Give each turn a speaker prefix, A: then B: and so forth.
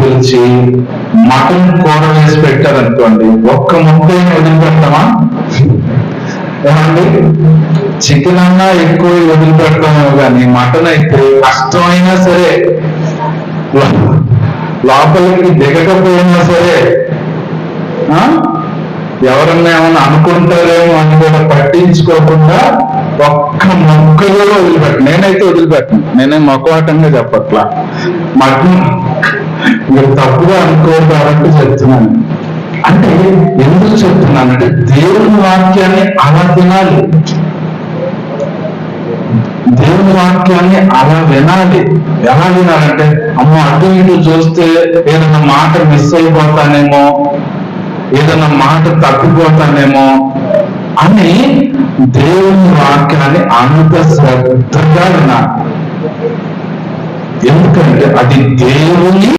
A: పిలిచి మటన్ కూర వేసి పెట్టారనుకోండి, ఒక్క ముద్దైనా వదిలిపెడతామా? ఏమండి, చికెన్ అన్నా ఎక్కువ వదిలిపెడతామో కానీ మటన్ అయితే కష్టమైనా సరే, లోపలికి దిగకపోయినా సరే, ఎవరన్నా ఏమన్నా అనుకుంటారేమో అని కూడా పట్టించుకోకుండా ఒక్క మొక్కలో వదిలిపెట్టను. నేనైతే వదిలిపెట్టను. నేనే మొక్కవాటంగా చెప్పట్లా, మటన్ మీరు తప్పుగా అనుకోరు కాబట్టి చెప్తున్నాను. అంటే ఎందుకు చెప్తున్నానంటే దేవుని వాక్యాన్ని అలా తినాలి, దేవుని వాక్యాన్ని అలా వినాలి. ఎలా వినాలంటే, అమ్మ అటు ఇటు చూస్తే ఏదైనా మాట మిస్ అయిపోతానేమో, ఏదైనా మాట తప్పిపోతానేమో అని దేవుని వాక్యాన్ని అంత శ్రద్ధగా వినాలి. ఎందుకంటే అది దేవుని